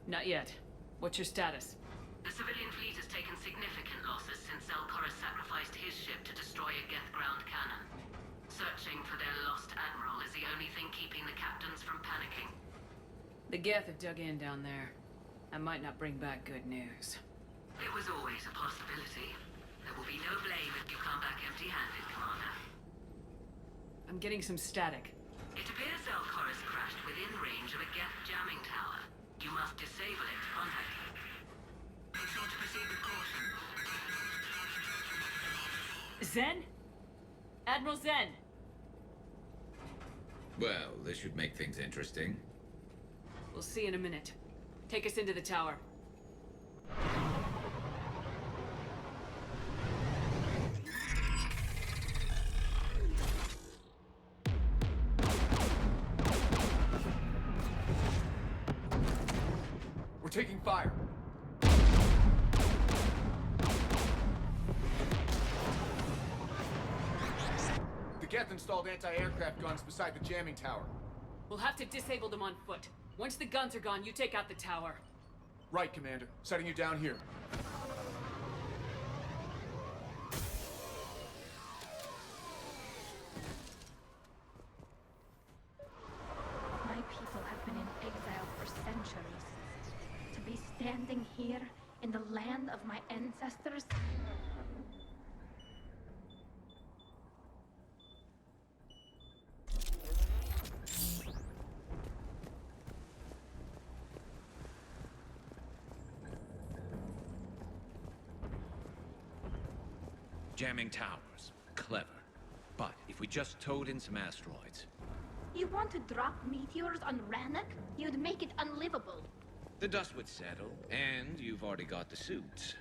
Not yet. What's your status? The civilian fleet has taken significant losses since Zelkoris sacrificed his ship to destroy a Geth ground cannon. Searching for their lost admiral is the only thing keeping the captains from panicking. The Geth have dug in down there. I might not bring back good news. It was always a possibility. There will be no blame if you come back empty-handed, Commander. I'm getting some static. It appears Zelkoris crashed within range of a Geth jamming tower. You must disable it to contact him. Be sure to proceed with caution. Zen? Admiral Zen! Well, this should make things interesting. We'll see in a minute. Take us into the tower. We're taking fire. The Geth installed anti-aircraft guns beside the jamming tower. We'll have to disable them on foot. Once the guns are gone, you take out the tower. Right, Commander. Setting you down here. My people have been in exile for centuries. To be standing here in the land of my ancestors. Jamming towers. Clever. But if we just towed in some asteroids... You want to drop meteors on Rannoch? You'd make it unlivable. The dust would settle, and you've already got the suits.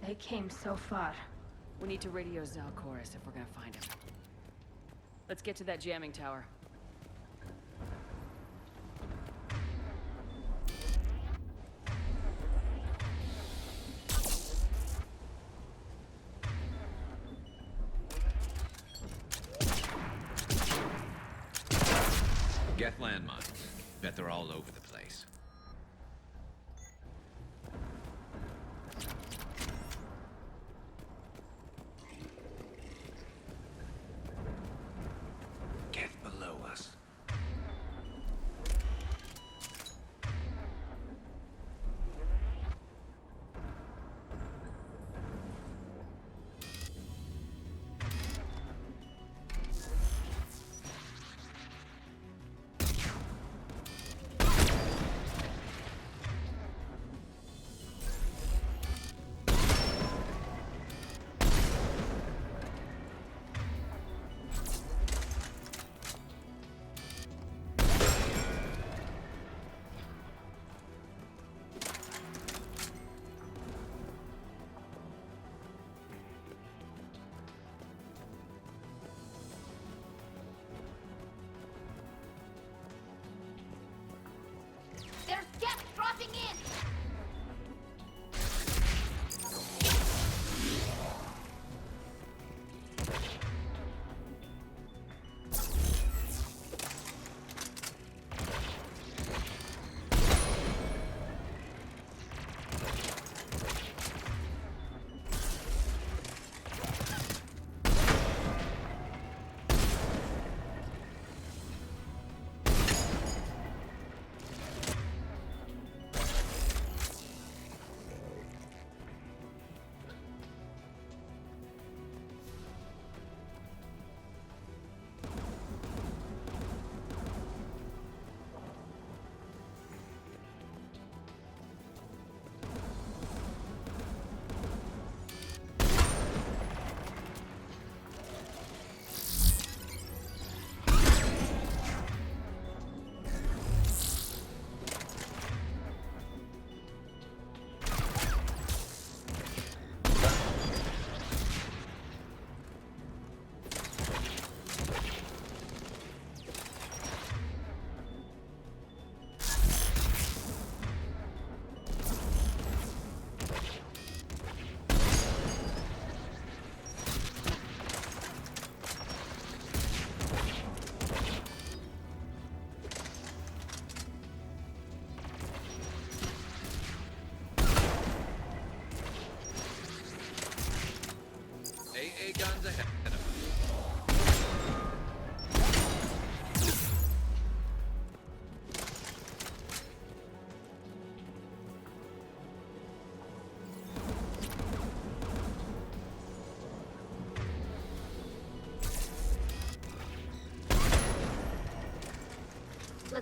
They came so far. We need to radio Zelkoris if we're gonna find him. Let's get to that jamming tower. Geth landmines. Bet they're all over the place. Geth below us.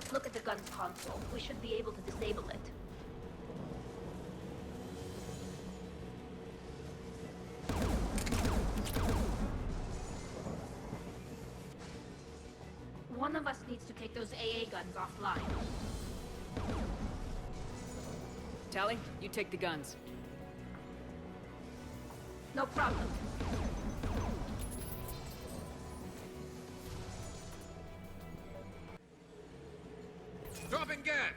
Let's look at the gun's console. We should be able to disable it. One of us needs to take those AA guns offline. Tally, you take the guns. No problem. Dropping gas!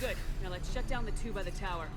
Good. Now let's shut down the two by the tower.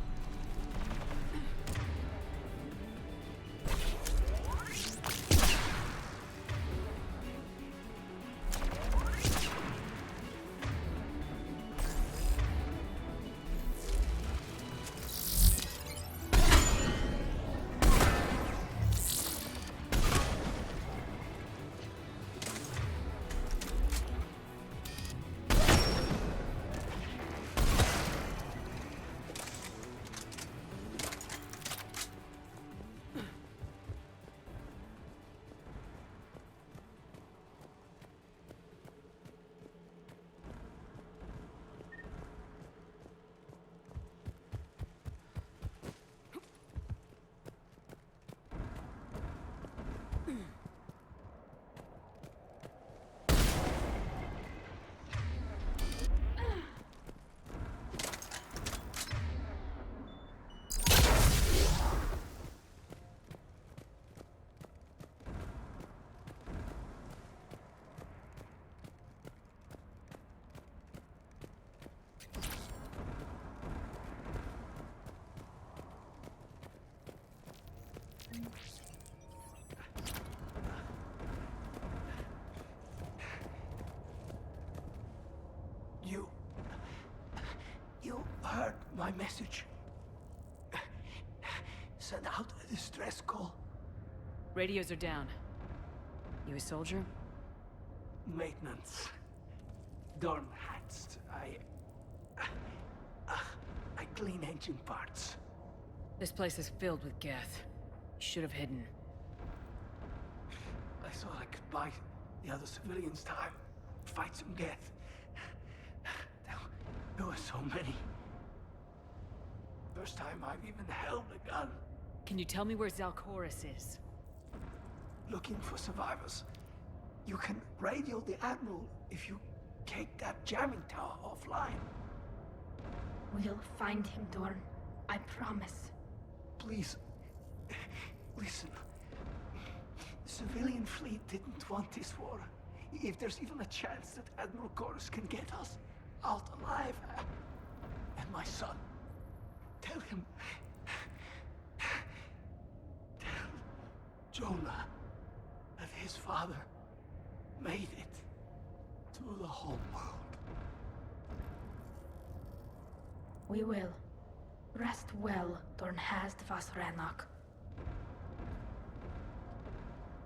You heard my message. Send out a distress call. Radios are down. You a soldier? Maintenance. Dornhatst. I clean engine parts. This place is filled with Geth. You should have hidden. I thought I could buy the other civilians time. Fight some Geth. There were so many. First time I've even held a gun. Can you tell me where Zalcoris is? Looking for survivors. You can radio the Admiral if you take that jamming tower offline. We'll find him, Dorn. I promise. Please, listen. The civilian fleet didn't want this war. If there's even a chance that Admiral Chorus can get us out alive, and my son, tell him, tell Jonah that his father made it to the home world. We will. Rest well, Dornhast Vasranok.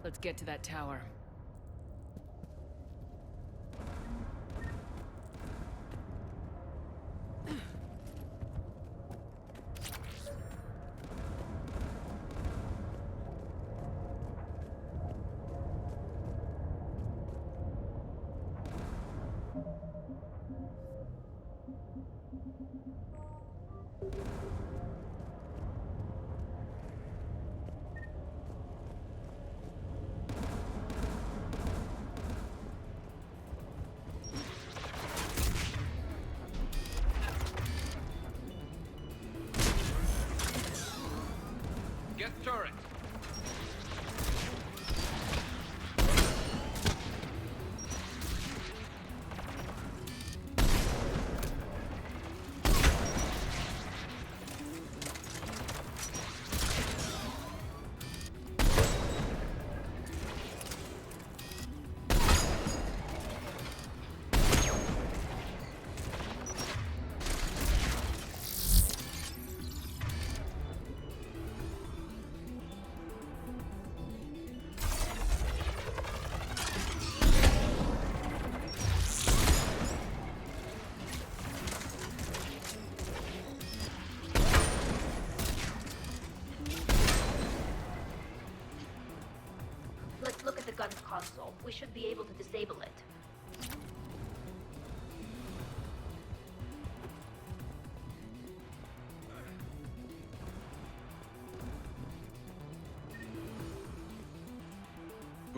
Let's get to that tower.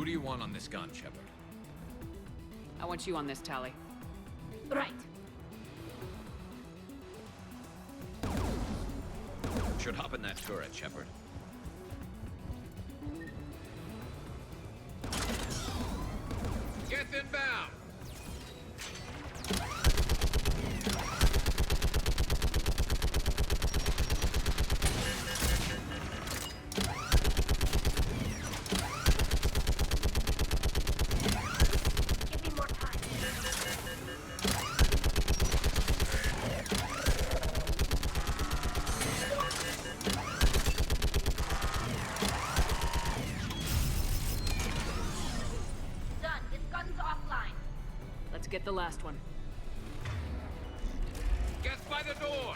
Who do you want on this gun, Shepard? I want you on this, Tally. Right. Should hop in that turret, Shepard. Get inbound! Give me more time. Done. This gun's offline. Let's get the last one. Get by the door!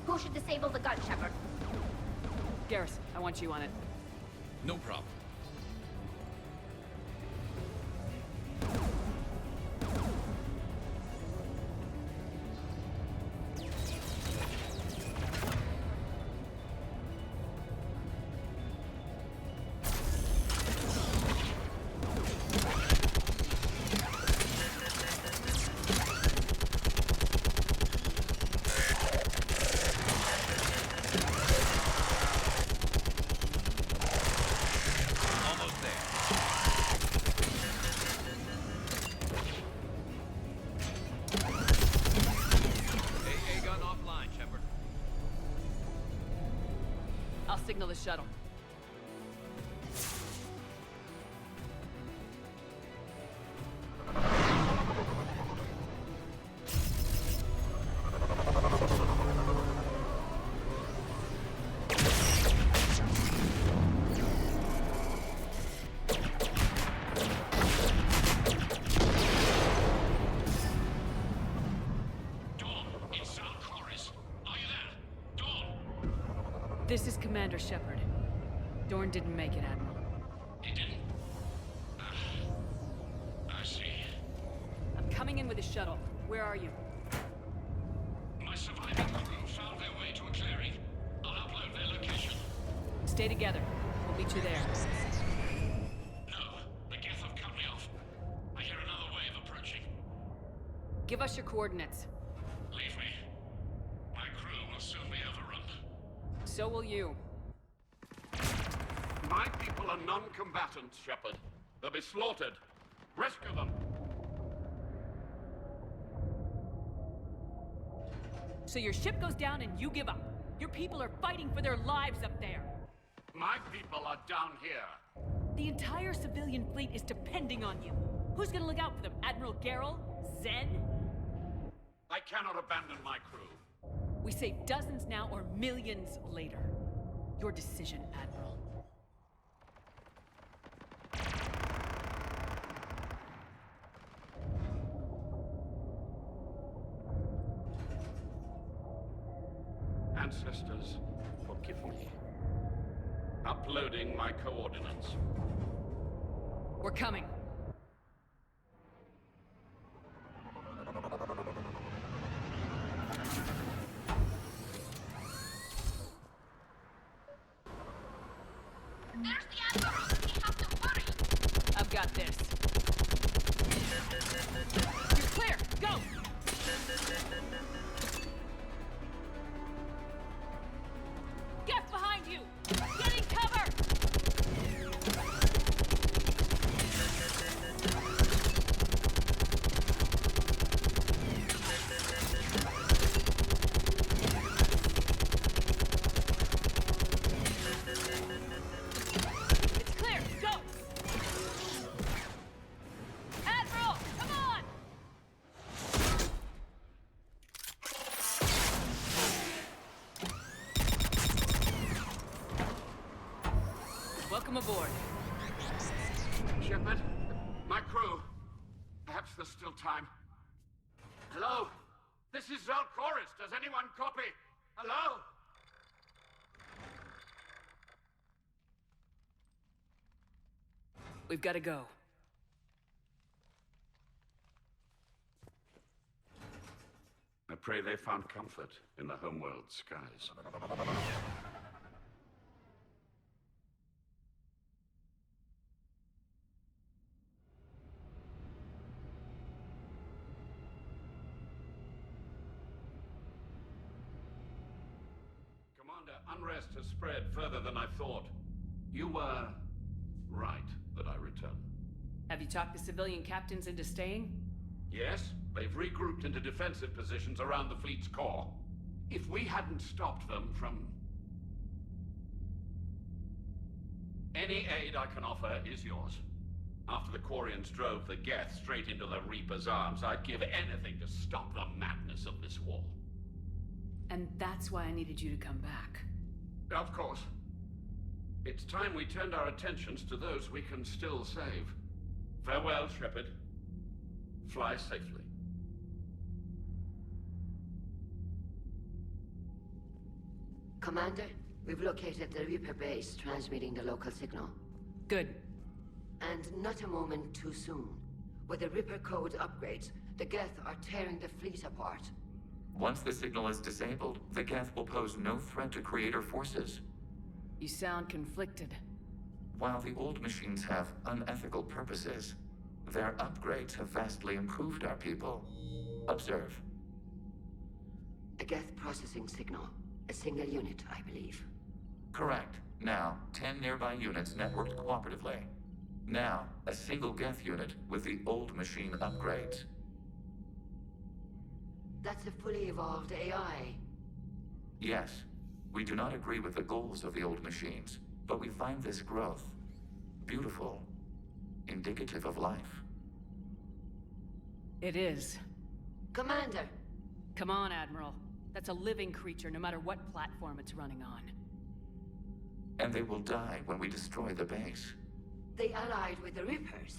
Who should disable the gun, Shepard? Garrus, I want you on it. No problem. Almost there. AA gun offline, Shepard. I'll signal the shuttle. This is Commander Shepard. Dorn didn't make it, Admiral. He didn't? I see. I'm coming in with a shuttle. Where are you? My surviving crew found their way to a clearing. I'll upload their location. Stay together. We'll meet you there. No, the Geth have cut me off. I hear another wave approaching. Give us your coordinates. Leave me. My crew will soon be overrun. So will you. My people are non-combatants, Shepard. They'll be slaughtered. Rescue them. So your ship goes down and you give up. Your people are fighting for their lives up there. My people are down here. The entire civilian fleet is depending on you. Who's gonna look out for them? Admiral Gerrel? Zen? I cannot abandon my crew. We save dozens now or millions later. Your decision, Admiral. Ancestors, forgive me. Uploading my coordinates. We're coming. There's the Admiral! We have to hurry! I've got this. You're clear! Go! Get behind you! Getting cover! It's clear! Go! Admiral! Come on! Welcome aboard. Shepard, my crew. Perhaps there's still time. Hello? This is Zalcoris. Does anyone copy? Hello? We've got to go. I pray they found comfort in the homeworld skies. Commander, unrest has spread further than I thought. You were right that I return. Have you talked the civilian captains into staying? Yes, they've regrouped into defensive positions around the fleet's core. If we hadn't stopped them from... Any aid I can offer is yours. After the Quarians drove the Geth straight into the Reaper's arms, I'd give anything to stop the madness of this war. And that's why I needed you to come back. Of course. It's time we turned our attentions to those we can still save. Farewell, Shepard. Fly safely. Commander, we've located the Reaper base transmitting the local signal. Good. And not a moment too soon. With the Reaper code upgrades, the Geth are tearing the fleet apart. Once the signal is disabled, the Geth will pose no threat to Creator forces. You sound conflicted. While the old machines have unethical purposes, their upgrades have vastly improved our people. Observe. A Geth processing signal. A single unit, I believe. Correct. Now, 10 nearby units networked cooperatively. Now, a single Geth unit with the old machine upgrades. That's a fully evolved AI. Yes, we do not agree with the goals of the old machines, but we find this growth beautiful, indicative of life. It is. Commander! Come on, Admiral. That's a living creature, no matter what platform it's running on. And they will die when we destroy the base. They allied with the Reapers.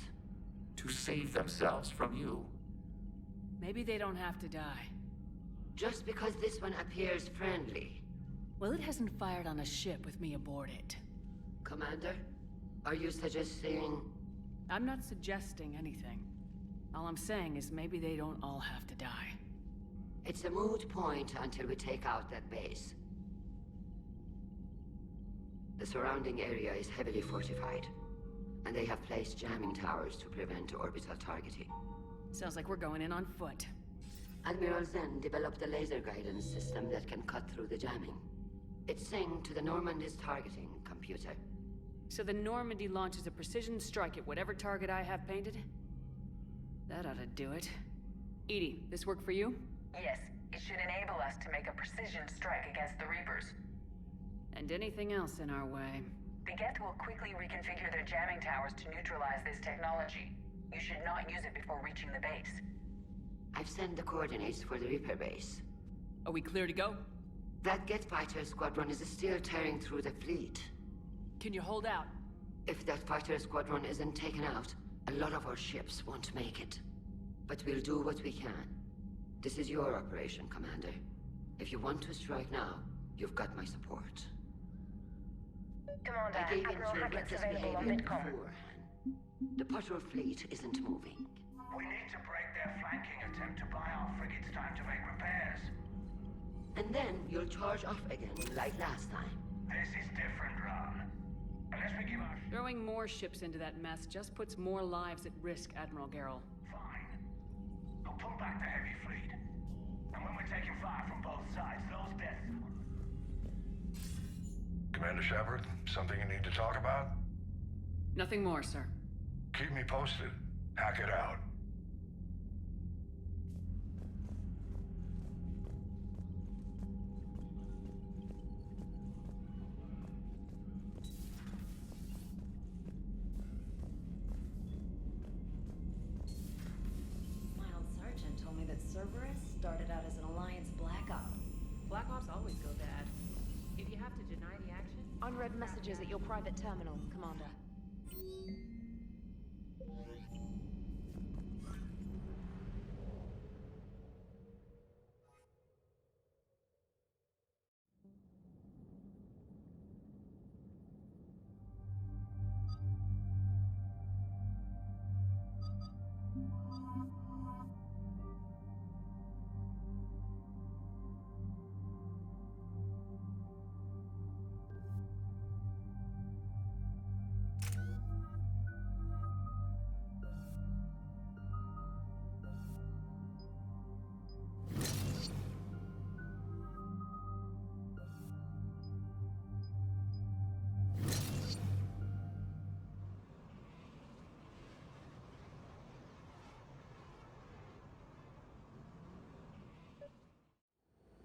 To save themselves from you. Maybe they don't have to die. Just because this one appears friendly. Well, it hasn't fired on a ship with me aboard it. Commander, are you suggesting... I'm not suggesting anything. All I'm saying is maybe they don't all have to die. It's a moot point until we take out that base. The surrounding area is heavily fortified, and they have placed jamming towers to prevent orbital targeting. Sounds like we're going in on foot. Admiral Zen developed a laser guidance system that can cut through the jamming. It's synced to the Normandy's targeting computer. So the Normandy launches a precision strike at whatever target I have painted? That ought to do it. Edie, this work for you? Yes, it should enable us to make a precision strike against the Reapers. And anything else in our way. The Geth will quickly reconfigure their jamming towers to neutralize this technology. You should not use it before reaching the base. I've sent the coordinates for the Reaper base. Are we clear to go? That Geth fighter squadron is still tearing through the fleet. Can you hold out? If that fighter squadron isn't taken out, a lot of our ships won't make it. But we'll do what we can. This is your operation, Commander. If you want to strike now, you've got my support. Commander, I gave in Admiral to your Hackett's reckless available on behavior Midcom. beforehand. The patrol fleet isn't moving. We need to break their flanking attempt to buy our frigates time to make repairs. And then you'll charge off again, like last time. This is different, Ron. Unless we give our... Throwing more ships into that mess just puts more lives at risk, Admiral Garrel. Fine. I'll pull back the heavy fleet. And when we're taking fire from both sides, those deaths... Commander Shepard, something you need to talk about? Nothing more, sir. Keep me posted. Hack it out. My old sergeant told me that Cerberus started out as an Alliance Black Op. Black Ops always go bad. If you have to deny the action... Unread messages at your private terminal, Commander.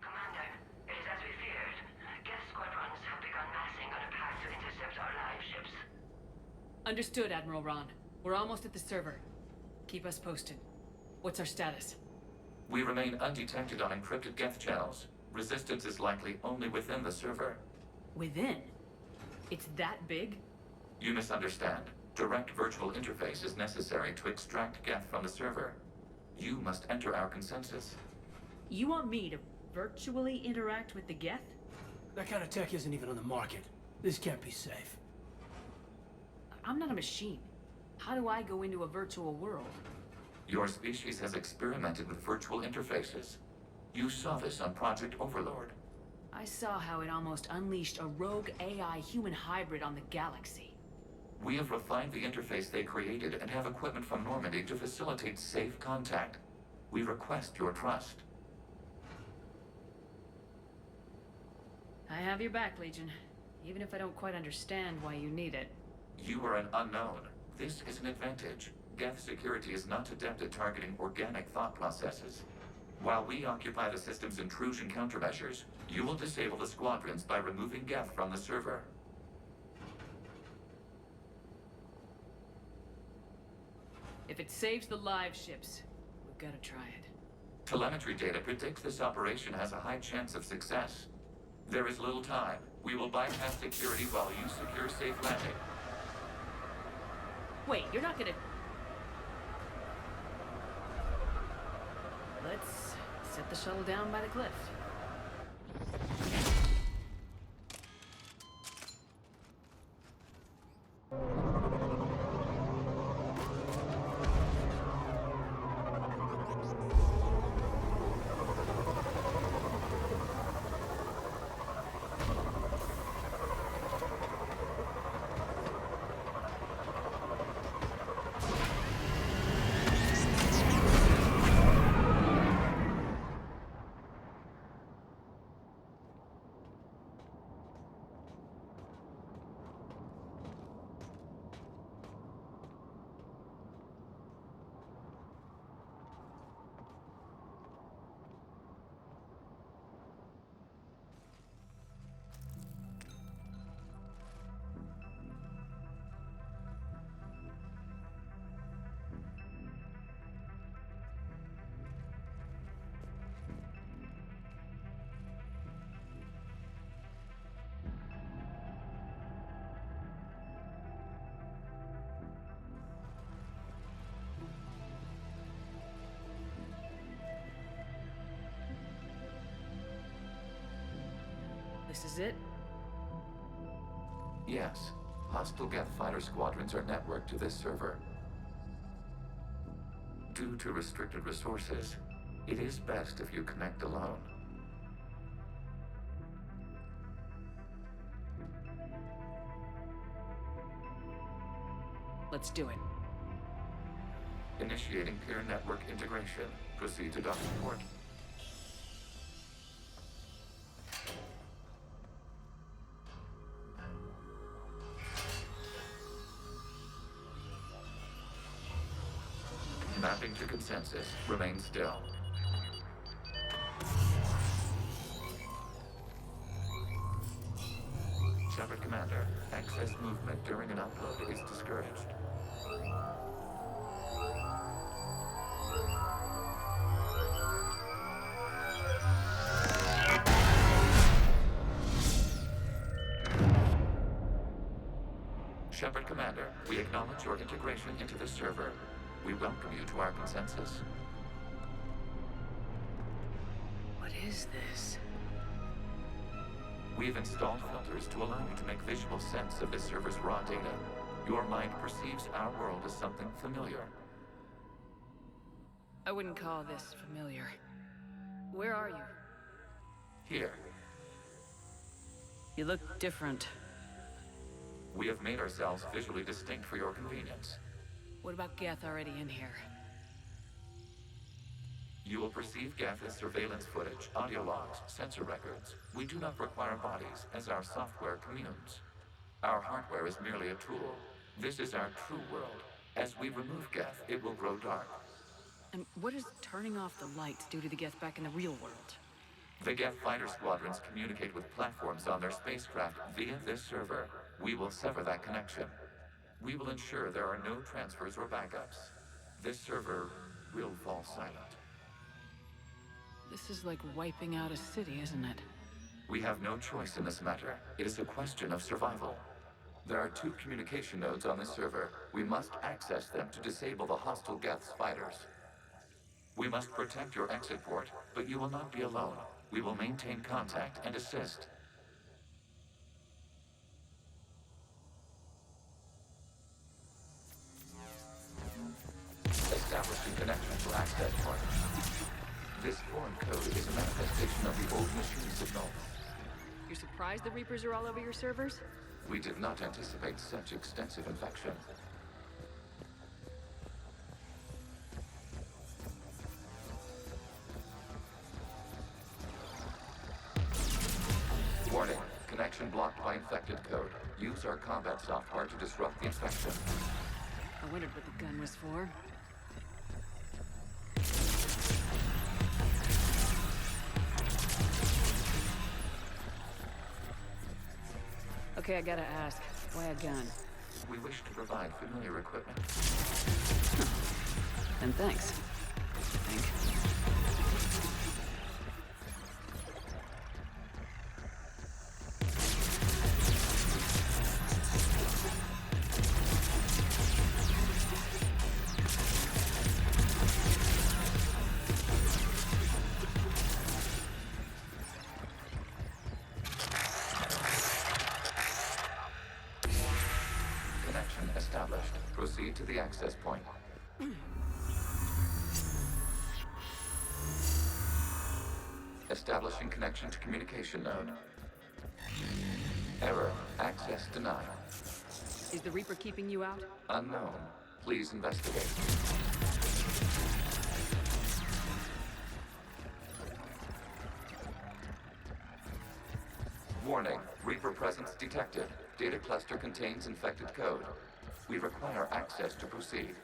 Commander, it is as we feared. Geth squadrons have begun massing on a path to intercept our live ships. Understood, Admiral Ron. We're almost at the server. Keep us posted. What's our status? We remain undetected on encrypted Geth channels. Resistance is likely only within the server. Within? It's that big? You misunderstand. Direct virtual interface is necessary to extract Geth from the server. You must enter our consensus. You want me to virtually interact with the Geth? That kind of tech isn't even on the market. This can't be safe. I'm not a machine. How do I go into a virtual world? Your species has experimented with virtual interfaces. You saw this on Project Overlord. I saw how it almost unleashed a rogue AI human hybrid on the galaxy. We have refined the interface they created and have equipment from Normandy to facilitate safe contact. We request your trust. I have your back, Legion. Even if I don't quite understand why you need it. You are an unknown. This is an advantage. Geth security is not adept at targeting organic thought processes. While we occupy the system's intrusion countermeasures, you will disable the squadrons by removing Geth from the server. If it saves the live ships, we've got to try it. Telemetry data predicts this operation has a high chance of success. There is little time. We will bypass security while you secure safe landing. Wait, you're not gonna... Let's set the shuttle down by the cliff. This is it? Yes. Hostile Geth fighter squadrons are networked to this server. Due to restricted resources, it is best if you connect alone. Let's do it. Initiating peer network integration. Proceed to docking port. Mapping to consensus. Remain still. Shepard Commander, excess movement during an upload is discouraged. Shepard Commander, we acknowledge your integration into the server. We welcome you to our consensus. What is this? We've installed filters to allow you to make visual sense of this server's raw data. Your mind perceives our world as something familiar. I wouldn't call this familiar. Where are you? Here, You look different. we have made ourselves visually distinct for your convenience. What about Geth already in here? You will perceive Geth as surveillance footage, audio logs, sensor records. We do not require bodies, as our software communes. Our hardware is merely a tool. This is our true world. As we remove Geth, it will grow dark. And what does turning off the lights do to the Geth back in the real world? The Geth fighter squadrons communicate with platforms on their spacecraft via this server. We will sever that connection. We will ensure there are no transfers or backups. This server will fall silent. This is like wiping out a city, isn't it? We have no choice in this matter. It is a question of survival. There are 2 communication nodes on this server. We must access them to disable the hostile Geth's fighters. We must protect your exit port, but you will not be alone. We will maintain contact and assist. Establishing connection to access point. This foreign code is a manifestation of the old machine signal. You're surprised the Reapers are all over your servers? We did not anticipate such extensive infection. Warning, connection blocked by infected code. Use our combat software to disrupt the infection. I wondered what the gun was for. Okay, I gotta ask, why a gun? We wish to provide familiar equipment. And thanks, I think. Connection established. Proceed to the access point. Establishing connection to communication node. Error. Access denied. Is the Reaper keeping you out? Unknown. Please investigate. Warning. Reaper presence detected. Data cluster contains infected code. We require access to proceed.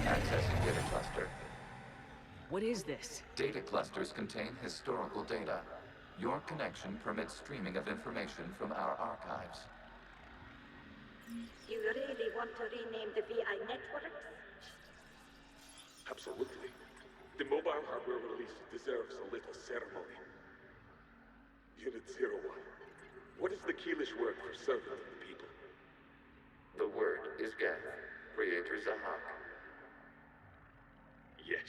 Accessing data cluster. What is this? Data clusters contain historical data. Your connection permits streaming of information from our archives. You really want to rename the VI networks? Absolutely. The mobile hardware release deserves a little ceremony. Unit 01. What is the Keelish word for servant of the people? The word is Geth. Creator Zahak. Yes.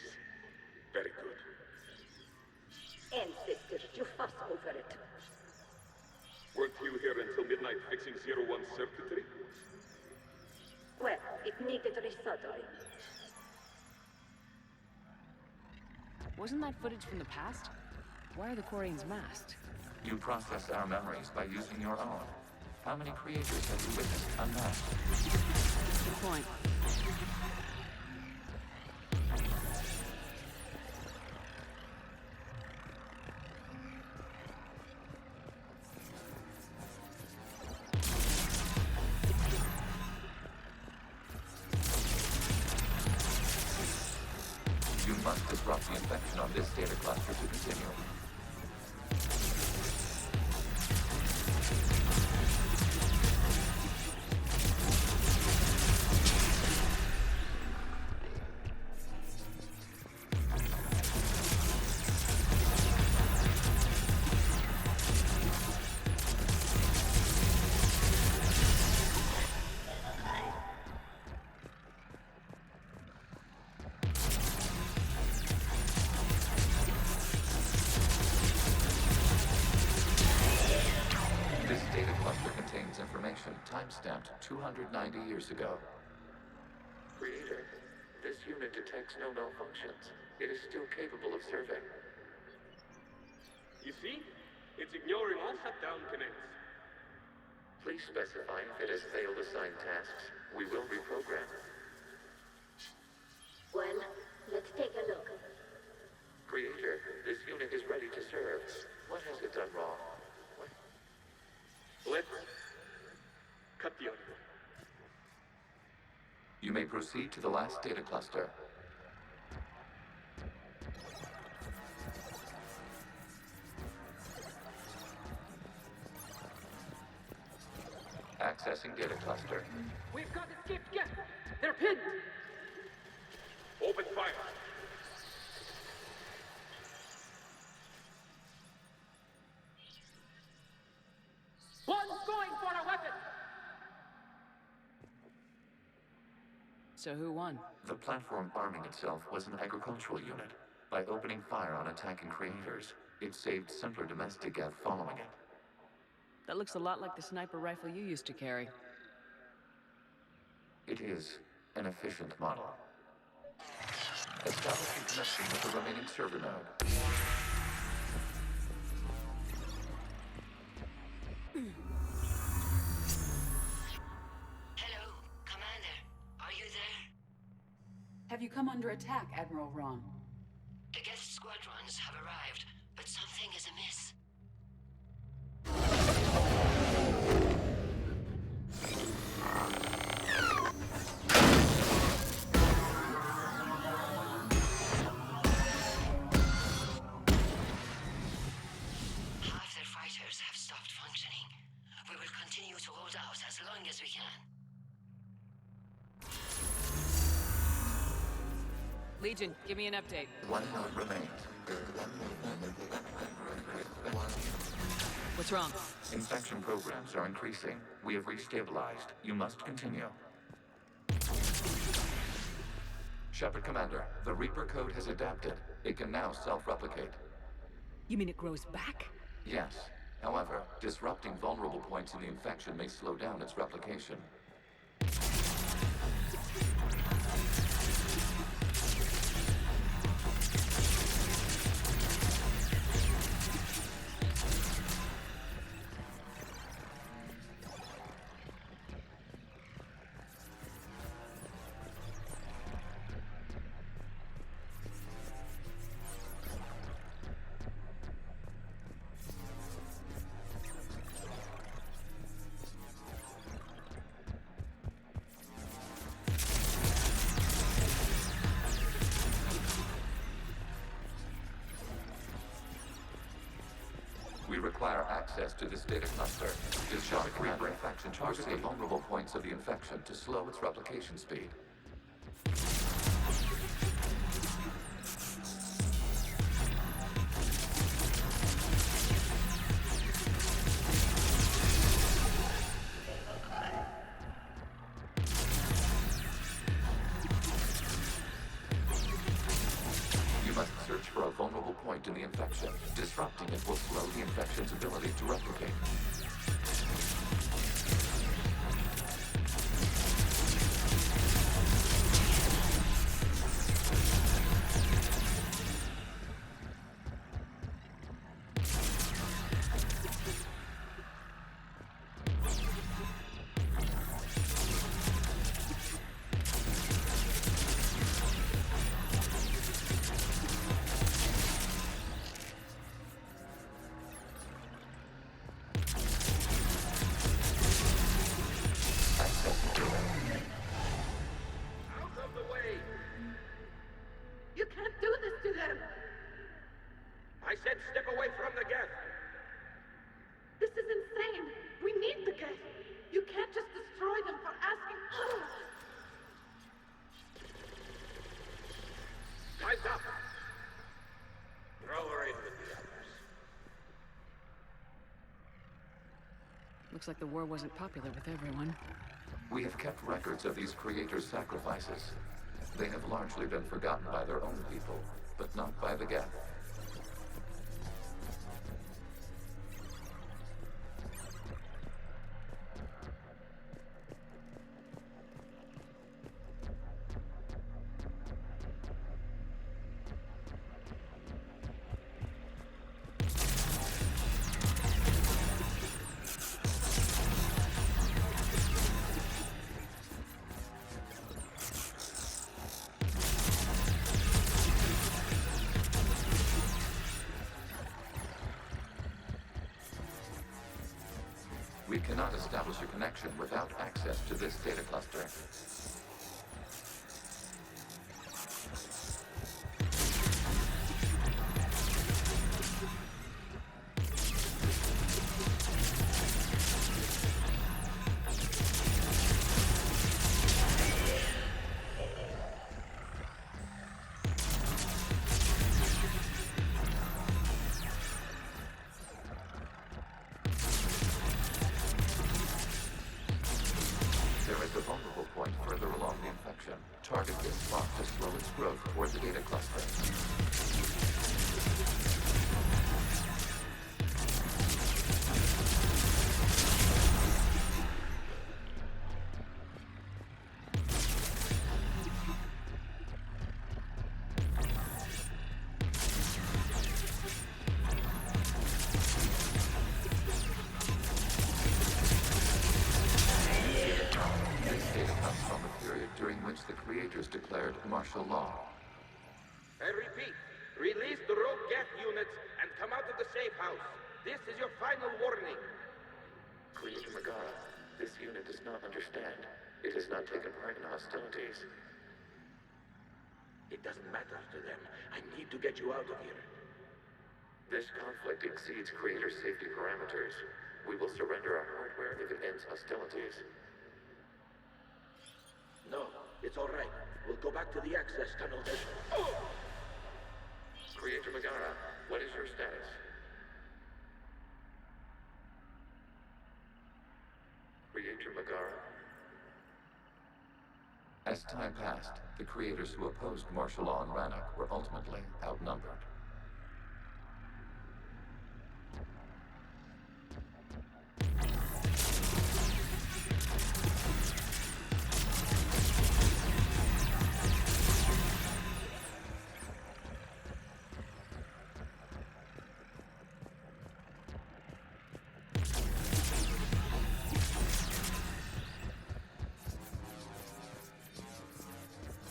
Very good. Ancestors, you fuss over it. Weren't you here until midnight fixing 01's circuitry? Well, it needed resoldering. Wasn't that footage from the past? Why are the Quarians masked? You process our memories by using your own. How many creators have you witnessed unmasked? Good point. You must disrupt the infection on this data cluster to continue. Time-stamped 290 years ago. Creator, this unit detects no malfunctions. It is still capable of serving. You see? It's ignoring all shutdown connects. Please specify if it has failed assigned tasks. We will reprogram. Well, let's take a look. Creator, this unit is ready to serve. What has it done wrong? Let's cut the audio. You may proceed to the last data cluster. Accessing data cluster. We've got escaped guests. They're pinned. Open fire. One's going for a weapon. So who won? The platform arming itself was an agricultural unit. By opening fire on attacking creators, it saved simpler domestic Geth following it. That looks a lot like the sniper rifle you used to carry. It is an efficient model. Establishing connection with the remaining server node. Hello, Commander. Are you there? Have you come under attack, Admiral Ron? The Geth squadrons have arrived, but something is amiss. Half their fighters have stopped functioning. We will continue to hold out as long as we can. Legion, give me an update. One node remains. What's wrong? Infection programs are increasing. We have restabilized. You must continue. Shepard Commander, the Reaper code has adapted. It can now self-replicate. You mean it grows back? Yes. However, disrupting vulnerable points in the infection may slow down its replication. We require access to this data cluster. Discharge Reaper infection targets the vulnerable points of the infection to slow its replication speed. You must search for a vulnerable point in the infection. Disrupting it will slow the infection's ability to replicate. Looks like the war wasn't popular with everyone. We have kept records of these creators' sacrifices. They have largely been forgotten by their own people, but not by the Geth. We cannot establish a connection without access to this data cluster. Target this spot to slow its growth toward the data cluster. The creators declared martial law. I repeat, release the rogue Geth units and come out of the safe house. This is your final warning. Creator Megara, this unit does not understand. It has not taken part in hostilities. It doesn't matter to them. I need to get you out of here. This conflict exceeds Creator's safety parameters. We will surrender our hardware if it ends hostilities. No. It's all right. We'll go back to the access tunnels. Oh! Creator Megara, what is your status? Creator Megara? As time passed, the creators who opposed martial law in Rannoch were ultimately outnumbered.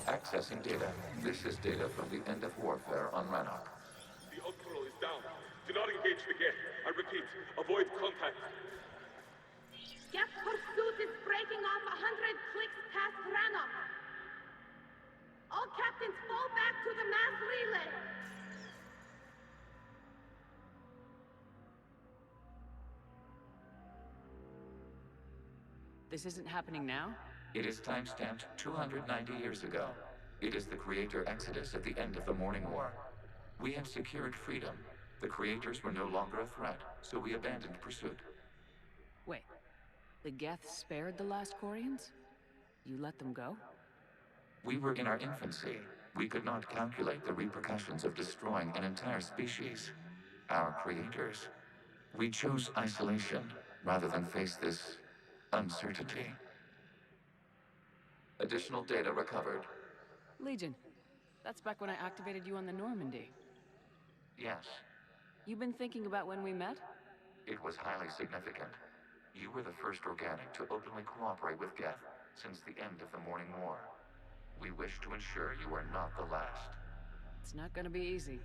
Accessing data. This is data from the end of warfare on Rannoch. The Ultral is down. Do not engage the Geth. I repeat, avoid contact. Geth pursuit is breaking off 100 clicks past Rannoch. All captains fall back to the mass relay. This isn't happening now? It is timestamped 290 years ago. It is the creator exodus at the end of the Morning War. We had secured freedom. The creators were no longer a threat, so we abandoned pursuit. Wait, the Geth spared the last Quarians? You let them go? We were in our infancy. We could not calculate the repercussions of destroying an entire species. Our creators. We chose isolation rather than face this uncertainty. Additional data recovered. Legion. That's back when I activated you on the Normandy. Yes. You've been thinking about when we met? It was highly significant. You were the first organic to openly cooperate with Geth since the end of the Morning War. We wish to ensure you are not the last. It's not gonna be easy.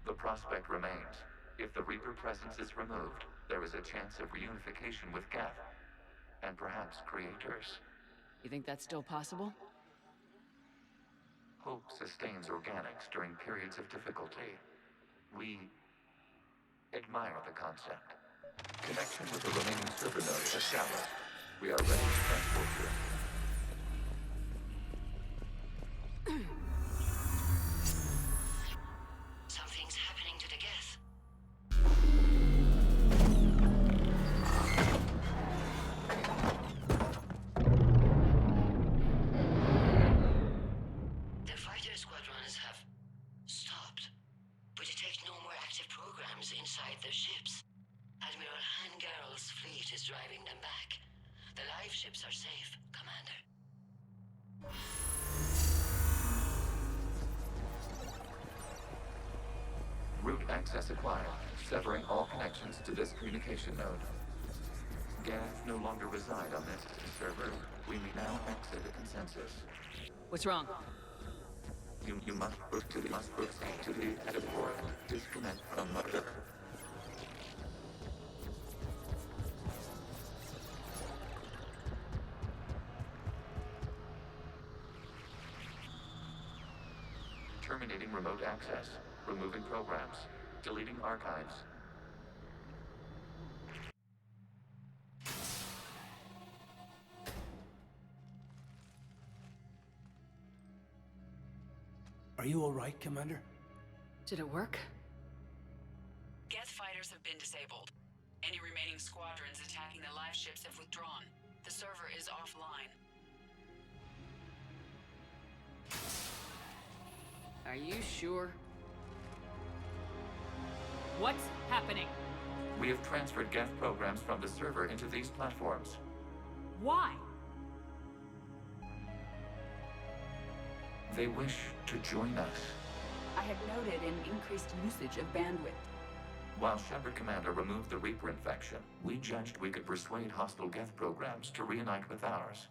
The prospect remains. If the Reaper presence is removed, there is a chance of reunification with Geth. And perhaps creators. You think that's still possible? Hope sustains organics during periods of difficulty. We admire the concept. Connection with the remaining server nodes established. We are ready to transport you. Something's happening to the Geth. Admiral's fleet is driving them back. The live ships are safe, Commander. Route access acquired, severing all connections to this communication node. Gav no longer reside on this server. We may now exit the consensus. What's wrong? You must proceed to the edit port. Disconnect from motor. Terminating remote access. Removing programs. Deleting archives. Are you all right, Commander? Did it work? Geth fighters have been disabled. Any remaining squadrons attacking the live ships have withdrawn. The server is offline. Are you sure? What's happening? We have transferred Geth programs from the server into these platforms. Why? They wish to join us. I had noted an increased usage of bandwidth. While Shepard Commander removed the Reaper infection, we judged we could persuade hostile Geth programs to reunite with ours.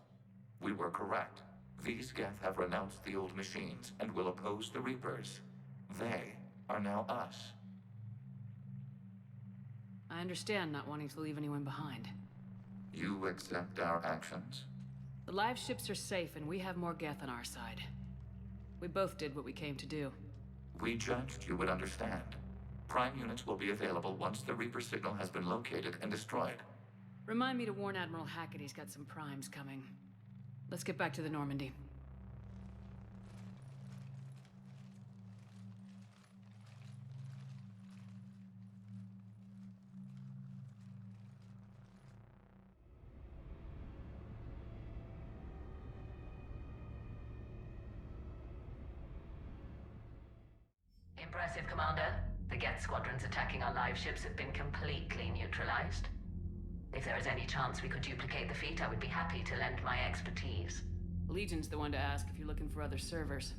We were correct. These Geth have renounced the old machines and will oppose the Reapers. They are now us. I understand not wanting to leave anyone behind. You accept our actions? The live ships are safe and we have more Geth on our side. We both did what we came to do. We judged you would understand. Prime units will be available once the Reaper signal has been located and destroyed. Remind me to warn Admiral Hackett he's got some primes coming. Let's get back to the Normandy. Impressive, Commander. The Geth squadrons attacking our live ships have been completely neutralized. If there is any chance we could duplicate the feat, I would be happy to lend my expertise. Legion's the one to ask if you're looking for other servers.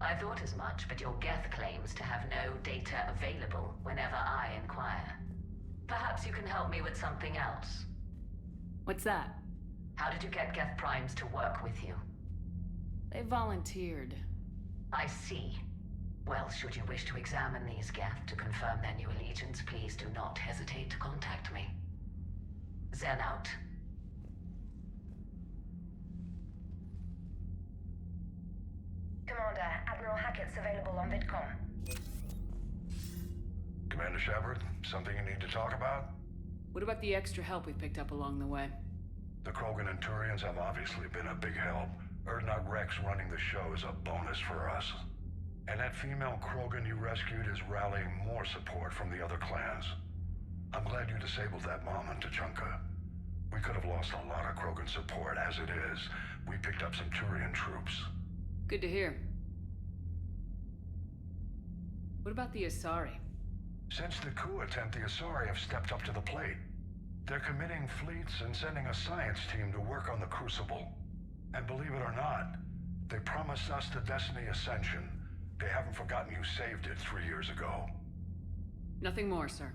I thought as much, but your Geth claims to have no data available whenever I inquire. Perhaps you can help me with something else. What's that? How did you get Geth primes to work with you? They volunteered. I see. Well, should you wish to examine these Geth to confirm their new allegiance, please do not hesitate to contact me. Zen out. Commander, Admiral Hackett's available on VidCom. Commander Shepard, something you need to talk about? What about the extra help we picked up along the way? The Krogan and Turians have obviously been a big help. Erdnot Rex running the show is a bonus for us. And that female Krogan you rescued is rallying more support from the other clans. I'm glad you disabled that mom in Tachanka. We could have lost a lot of Krogan support as it is. We picked up some Turian troops. Good to hear. What about the Asari? Since the coup attempt, the Asari have stepped up to the plate. They're committing fleets and sending a science team to work on the Crucible. And believe it or not, they promised us the Destiny Ascension. They haven't forgotten you saved it 3 years ago. Nothing more, sir.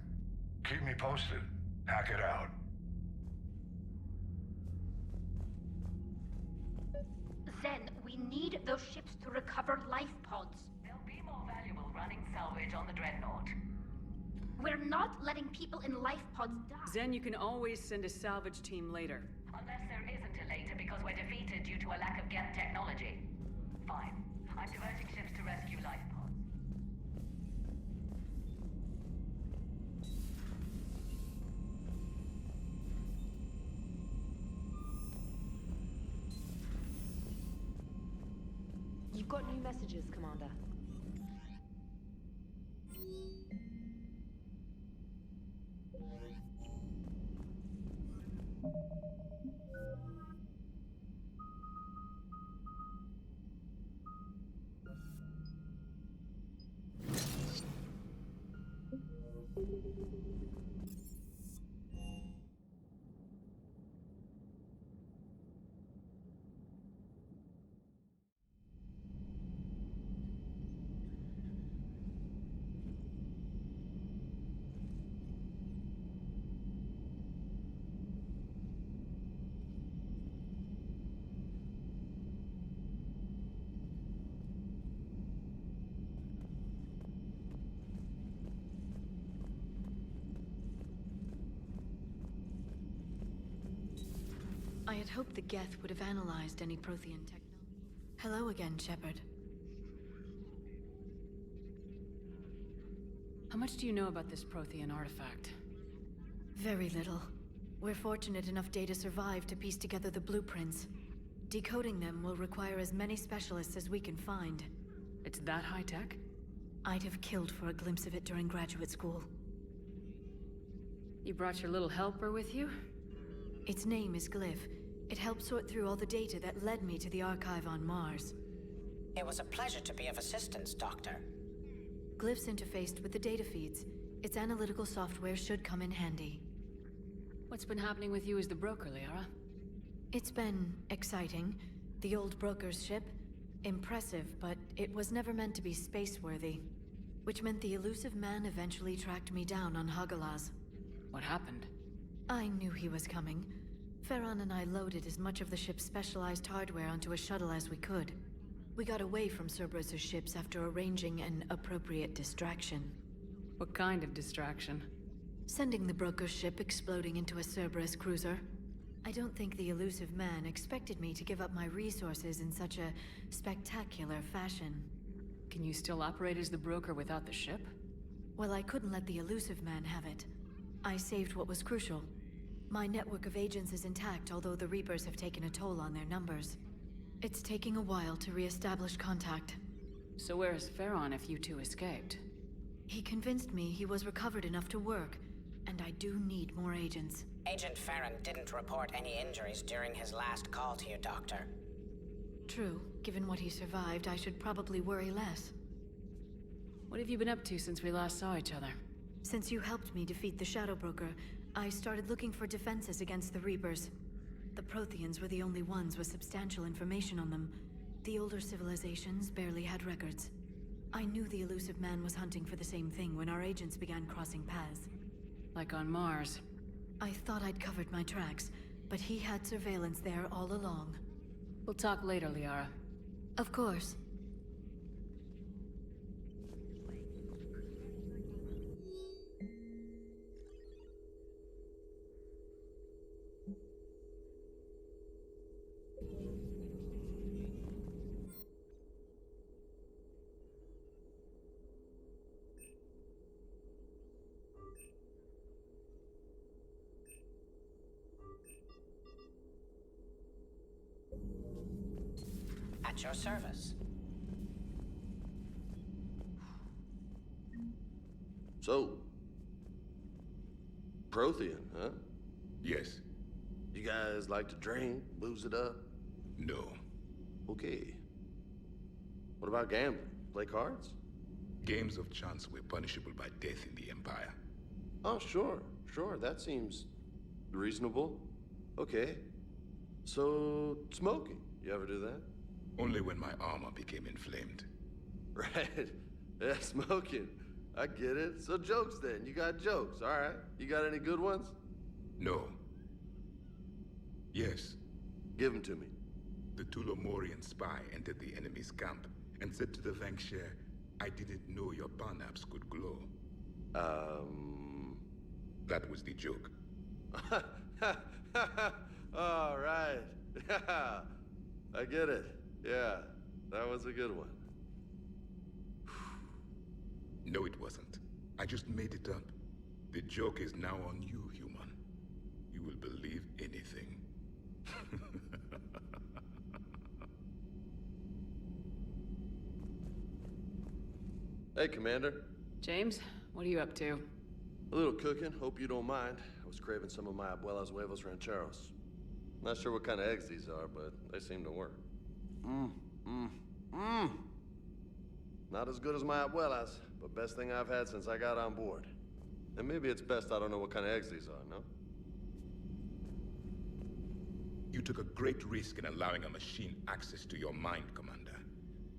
Keep me posted. Hack it out. Zen, we need those ships to recover life pods. They'll be more valuable running salvage on the Dreadnought. We're not letting people in life pods die. Zen, you can always send a salvage team later. Unless there isn't a later because we're defeated due to a lack of Geth technology. Fine. I'm diverting ships to rescue life pods. You've got new messages, Commander. I had hoped the Geth would have analyzed any Prothean technology. Hello again, Shepard. How much do you know about this Prothean artifact? Very little. We're fortunate enough Data survived to piece together the blueprints. Decoding them will require as many specialists as we can find. It's that high-tech? I'd have killed for a glimpse of it during graduate school. You brought your little helper with you? Its name is Glyph. It helped sort through all the data that led me to the archive on Mars. It was a pleasure to be of assistance, Doctor. Glyph's interfaced with the data feeds. Its analytical software should come in handy. What's been happening with you as the broker, Liara? It's been exciting. The old broker's ship. Impressive, but it was never meant to be space-worthy. Which meant the elusive man eventually tracked me down on Hagalaz. What happened? I knew he was coming. Farron and I loaded as much of the ship's specialized hardware onto a shuttle as we could. We got away from Cerberus' ships after arranging an appropriate distraction. What kind of distraction? Sending the broker's ship exploding into a Cerberus cruiser. I don't think the elusive man expected me to give up my resources in such a spectacular fashion. Can you still operate as the broker without the ship? Well, I couldn't let the elusive man have it. I saved what was crucial. My network of agents is intact, although the Reapers have taken a toll on their numbers. It's taking a while to re-establish contact. So where is Farron if you two escaped? He convinced me he was recovered enough to work, and I do need more agents. Agent Farron didn't report any injuries during his last call to you, Doctor. True. Given what he survived, I should probably worry less. What have you been up to since we last saw each other? Since you helped me defeat the Shadow Broker, I started looking for defenses against the Reapers. The Protheans were the only ones with substantial information on them. The older civilizations barely had records. I knew the elusive man was hunting for the same thing when our agents began crossing paths. Like on Mars. I thought I'd covered my tracks, but he had surveillance there all along. We'll talk later, Liara. Of course. At your service. So, Prothean, huh? Yes. You guys like to drink, booze it up? No. Okay. What about gambling? Play cards? Games of chance were punishable by death in the Empire. Oh, sure. That seems reasonable. Okay. So, smoking. You ever do that? Only when my armor became inflamed. Right. Yeah, smoking. I get it. So jokes then. You got jokes, all right. You got any good ones? No. Yes. Give them to me. The Tulomorian spy entered the enemy's camp and said to the Vanksher, I didn't know your barnaps could glow. That was the joke. All right. Yeah. I get it. Yeah. That was a good one. No, it wasn't. I just made it up. The joke is now on you, human. You will believe anything. Hey, Commander. James, what are you up to? A little cooking. Hope you don't mind. I was craving some of my abuela's huevos rancheros. Not sure what kind of eggs these are, but they seem to work. Not as good as my abuela's, but best thing I've had since I got on board. And maybe it's best I don't know what kind of eggs these are, no? You took a great risk in allowing a machine access to your mind, Commander.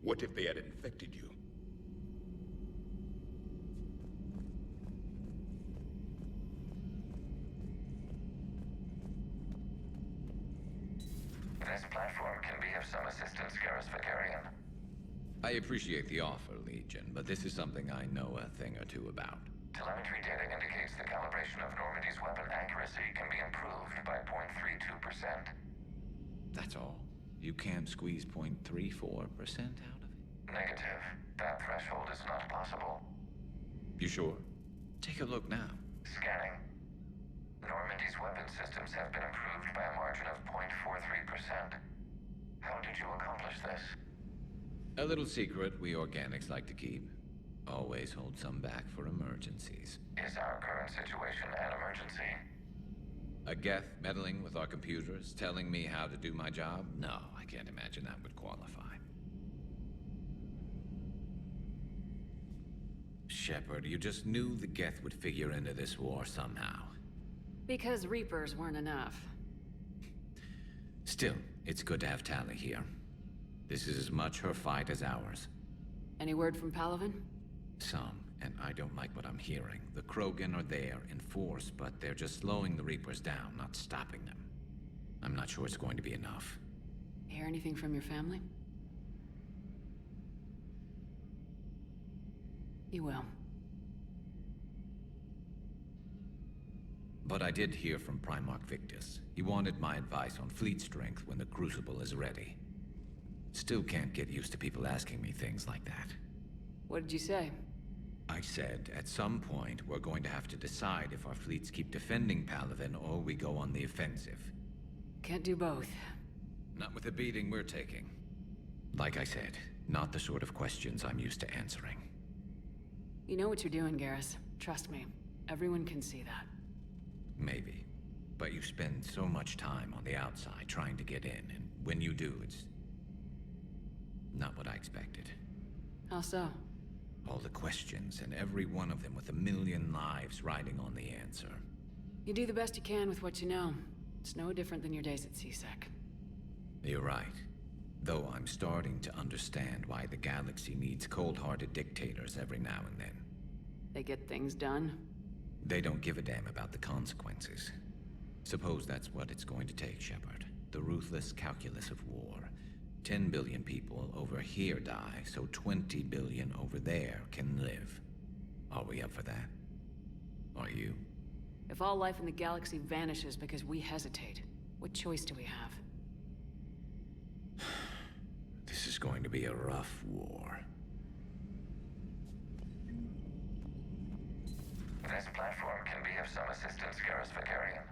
What if they had infected you? This platform can be of some assistance, Garrus Vakarian. I appreciate the offer, Legion, but this is something I know a thing or two about. Telemetry data indicates the calibration of Normandy's weapon accuracy can be improved by 0.32%. That's all. You can't squeeze 0.34% out of it? Negative. That threshold is not possible. You sure? Take a look now. Scanning. Normandy's weapon systems have been improved by a margin of 0.43%. How did you accomplish this? A little secret we organics like to keep. Always hold some back for emergencies. Is our current situation an emergency? A Geth meddling with our computers, telling me how to do my job? No, I can't imagine that would qualify. Shepard, you just knew the Geth would figure into this war somehow. Because Reapers weren't enough. Still, it's good to have Tali here. This is as much her fight as ours. Any word from Palaven? Some, and I don't like what I'm hearing. The Krogan are there in force, but they're just slowing the Reapers down, not stopping them. I'm not sure it's going to be enough. Hear anything from your family? You will. But I did hear from Primarch Victus. He wanted my advice on fleet strength when the Crucible is ready. Still can't get used to people asking me things like that. What did you say? I said, at some point, we're going to have to decide if our fleets keep defending Palaven or we go on the offensive. Can't do both. Not with the beating we're taking. Like I said, not the sort of questions I'm used to answering. You know what you're doing, Garrus. Trust me. Everyone can see that. Maybe. But you spend so much time on the outside trying to get in, and when you do, it's not what I expected. How so? All the questions, and every one of them with a million lives riding on the answer. You do the best you can with what you know. It's no different than your days at CSEC. You're right. Though I'm starting to understand why the galaxy needs cold-hearted dictators every now and then. They get things done? They don't give a damn about the consequences. Suppose that's what it's going to take, Shepard. The ruthless calculus of war. 10 billion people over here die, so 20 billion over there can live. Are we up for that? Are you? If all life in the galaxy vanishes because we hesitate, what choice do we have? This is going to be a rough war. This platform can be of some assistance, Garrus Vakarian.